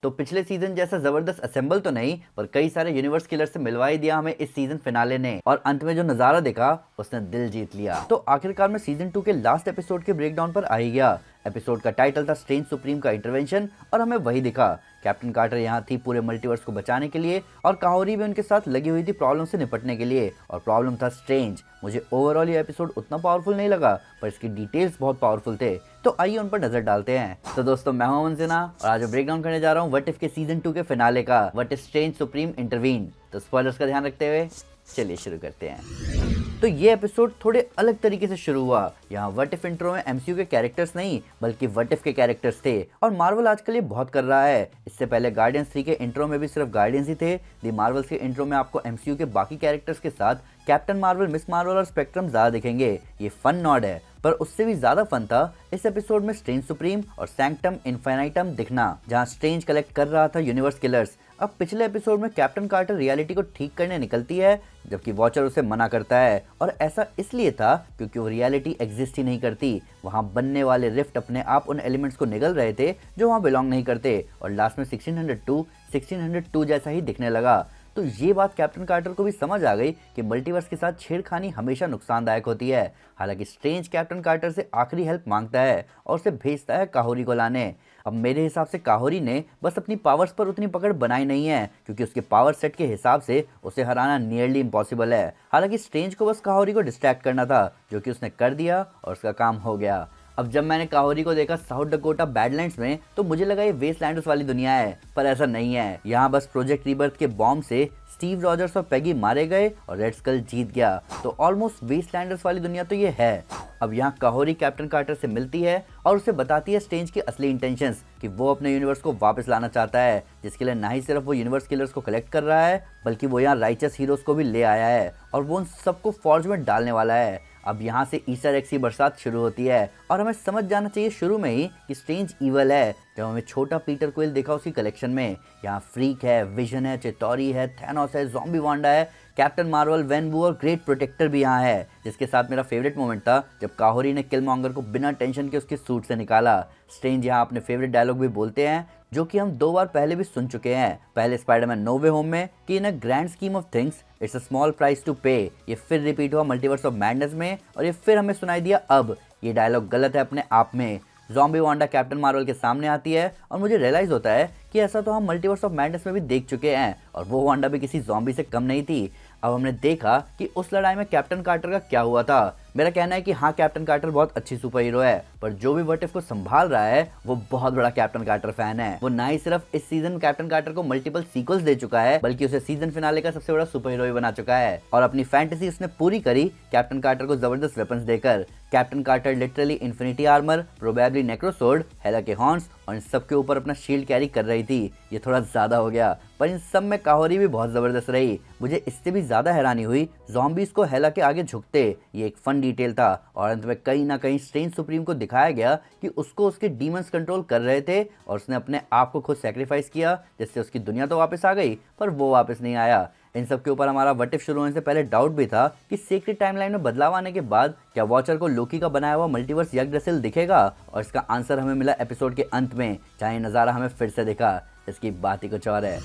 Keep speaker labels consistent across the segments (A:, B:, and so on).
A: तो पिछले सीजन जैसा जबरदस्त असेंबल तो नहीं, पर कई सारे यूनिवर्स किलर से मिलवा ही दिया हमें इस सीजन फिनाले ने, और अंत में जो नजारा दिखा उसने दिल जीत लिया। तो आखिरकार में सीजन 2 के लास्ट एपिसोड के ब्रेकडाउन पर आ ही गया। एपिसोड का टाइटल था स्ट्रेंज सुप्रीम का इंटरवेंशन, और हमें वही दिखा। कैप्टन कार्टर यहाँ थी पूरे मल्टीवर्स को बचाने के लिए, और काहोरी भी उनके साथ लगी हुई थी प्रॉब्लम से निपटने के लिए, और प्रॉब्लम था स्ट्रेंज। मुझे ओवरऑल ये एपिसोड उतना पावरफुल नहीं लगा, पर इसकी डिटेल्स बहुत पावरफुल थे। तो आइए उन पर नजर डालते हैं। तो दोस्तों, मैं हूं अमन सिन्हा और आज ब्रेकडाउन करने जा रहा हूं व्हाट इफ के सीजन 2 के फिनाले का, what if strange supreme intervene. तो स्पॉयलर्स का ध्यान रखते हुए चलिए शुरू करते हैं। तो ये एपिसोड थोड़े अलग तरीके से शुरू हुआ। यहाँ व्हाट इफ इंट्रो में एमसीयू के कैरेक्टर्स नहीं, बल्कि व्हाट इफ के कैरेक्टर्स थे, और मार्वल आजकल ये बहुत कर रहा है। इससे पहले गार्डियंस 3 के इंट्रो में भी सिर्फ गार्डियंस ही थे। दी मार्वल्स के इंट्रो में आपको एमसीयू के बाकी कैरेक्टर्स के साथ कैप्टन मार्वल, मिस मार्वल और स्पेक्ट्रम ज्यादा दिखेंगे। ये फन नॉड है, पर उससे भी ज्यादा फन था इस एपिसोड में स्ट्रेंज सुप्रीम और सैंक्टम इन्फिनिटम दिखना, जहां स्ट्रेंज कलेक्ट कर रहा था यूनिवर्स किलर्स। अब पिछले एपिसोड में कैप्टन कार्टर रियलिटी को ठीक करने निकलती है, जबकि वॉचर उसे मना करता है, और ऐसा इसलिए था क्योंकि वो रियलिटी एग्जिस्ट ही नहीं करती। वहां बनने वाले रिफ्ट अपने आप उन एलिमेंट्स को निगल रहे थे जो वहां बिलोंग नहीं करते, और लास्ट में 1602 जैसा ही दिखने लगा। तो ये बात कैप्टन कार्टर को भी समझ आ गई कि मल्टीवर्स के साथ छेड़खानी हमेशा नुकसानदायक होती है। हालांकि स्ट्रेंज कैप्टन कार्टर से आखिरी हेल्प मांगता है और उसे भेजता है काहोरी को लाने। अब मेरे हिसाब से काहोरी ने बस अपनी पावर्स पर उतनी पकड़ बनाई नहीं है, क्योंकि उसके पावर सेट के हिसाब से उसे हराना नियरली इम्पॉसिबल है। हालांकि स्ट्रेंज को बस काहोरी को डिस्ट्रैक्ट करना था, जो कि उसने कर दिया और उसका काम हो गया। अब जब मैंने काहोरी को देखा साउथ डकोटा बैडलैंड्स में, तो मुझे लगा ये वेस्टलैंडर्स वाली दुनिया है, पर ऐसा नहीं है। यहाँ बस प्रोजेक्ट रीबर्थ के बॉम्ब से स्टीव रॉजर्स और पेगी मारे गए और रेड स्कल जीत गया। तो ऑलमोस्ट वेस्टलैंडर्स वाली दुनिया तो ये है। अब यहाँ काहोरी कैप्टन कार्टर से मिलती है और उसे बताती है स्ट्रेंज की असली इंटेंशंस, कि वो अपने यूनिवर्स को वापस लाना चाहता है, जिसके लिए ना ही सिर्फ वो यूनिवर्स किलर्स को कलेक्ट कर रहा है, बल्कि वो यहाँ राइचस हीरोज को भी ले आया है, और वो उन सबको फॉर्ज में डालने वाला है। अब यहाँ से ईस्टर एग्स की बरसात शुरू होती है, और हमें समझ जाना चाहिए शुरू में ही कि स्ट्रेंज ईवल है। जब हमें छोटा पीटर क्विल देखा उसकी कलेक्शन में, यहाँ फ्रीक है, विजन है, चितौरी है, थैनोस है, ज़ॉम्बी वांडा है, कैप्टन मार्वल, वेनबू और ग्रेट प्रोटेक्टर भी यहाँ है। जिसके साथ मेरा फेवरेट मोमेंट था जब काहोरी ने किलमॉन्गर को बिना टेंशन के उसके सूट से निकाला। स्ट्रेंज यहाँ अपने फेवरेट डायलॉग भी बोलते हैं, जो कि हम 2 बार पहले भी सुन चुके हैं। पहले स्पाइडरमैन नो वे होम में कि in a grand scheme of things it's a small price to pay. ये फिर रिपीट हुआ मल्टीवर्स ऑफ मैडनेस में, और ये फिर हमें सुनाई दिया अब। ये डायलॉग गलत है अपने आप में। ज़ॉम्बी वांडा कैप्टन मार्वल के सामने आती है, और मुझे रियलाइज होता है कि ऐसा तो हम मल्टीवर्स ऑफ मैडनेस में भी देख चुके हैं, और वो वांडा भी किसी ज़ॉम्बी से कम नहीं थी। अब हमने देखा कि उस लड़ाई में कैप्टन कार्टर का क्या हुआ था। मेरा कहना है कि हाँ, कैप्टन कार्टर बहुत अच्छी सुपर हीरो है, पर जो भी व्हाट इफ को संभाल रहा है वो बहुत बड़ा कैप्टन कार्टर फैन है। वो ना ही सिर्फ इस सीजन कैप्टन कार्टर को मल्टीपल सीक्वल्स दे चुका है, बल्कि उसे सीजन फिनाले का सबसे बड़ा सुपर हीरो भी बना चुका है, और अपनी फैंटेसी उसने पूरी करी कैप्टन कार्टर को जबरदस्त वेपन्स देकर। Captain Carter literally infinity armour, probably Necrosword, Hela के हॉर्न्स और इन सब के ऊपर अपना शील्ड कैरी कर रही थी। ये थोड़ा ज्यादा हो गया, पर इन सब में काहोरी भी बहुत जबरदस्त रही। मुझे इससे भी ज्यादा हैरानी हुई ज़ॉम्बीज को हेला के आगे झुकते। ये एक फन डिटेल था, और अंत में कहीं ना कहीं स्ट्रेंज सुप्रीम को दिखाया गया कि उसको उसके डीमंस कंट्रोल कर रहे थे, और उसने अपने आप को खुद सैक्रिफाइस किया, जिससे उसकी दुनिया तो वापस आ गई, पर वो वापस नहीं आया। इन सब के ऊपर हमारा व्हाट इफ शुरू होने से पहले डाउट भी था कि सीक्रेट टाइमलाइन में बदलाव आने के बाद क्या वॉचर को लोकी का बनाया हुआ मल्टीवर्स यग्द्रसिल दिखेगा, और इसका आंसर हमें मिला एपिसोड के अंत में, जहाँ ये नज़ारा हमें फिर से दिखा। इसकी बात ही कुछ और है।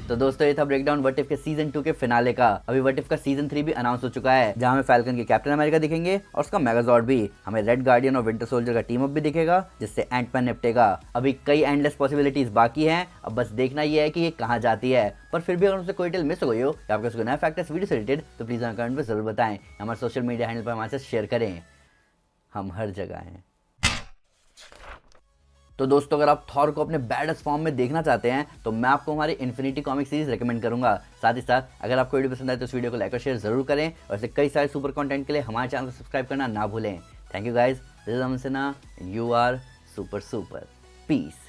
A: तो दोस्तों, ये था ब्रेकडाउन व्हाट इफ के सीजन 2 के फिनाले का। अभी व्हाट इफ का सीजन 3 भी अनाउंस हो चुका है, जहां हमें फैल्कन के कैप्टन अमेरिका दिखेंगे और उसका मेगाजॉर्ड भी। हमें रेड गार्डियन और विंटर सोल्जर का टीम अप भी दिखेगा, जिससे एंटमैन निपटेगा। अभी कई एंडलेस पॉसिबिलिटीज बाकी हैं, अब बस देखना ये है कि ये कहां जाती है। पर फिर भी अगर उनसे कोई डिटेल मिस हो गई हो या आपको कोई नया फैक्ट इस वीडियो से रिलेटेड, तो प्लीज हमें कमेंट में जरूर बताएं। हमारे सोशल मीडिया हैंडल पर हमारे साथ शेयर करें, हम हर जगह हैं। तो दोस्तों, अगर आप थॉर को अपने बैडेस्ट फॉर्म में देखना चाहते हैं, तो मैं आपको हमारी इन्फिनिटी कॉमिक सीरीज रेकमेंड करूंगा। साथ ही साथ अगर आपको वीडियो पसंद आए तो इस वीडियो को लाइक और शेयर जरूर करें, और ऐसे कई सारे सुपर कंटेंट के लिए हमारे चैनल को सब्सक्राइब करना ना भूलें। Thank you guys, this is Aman Sinha, you are super super, piece.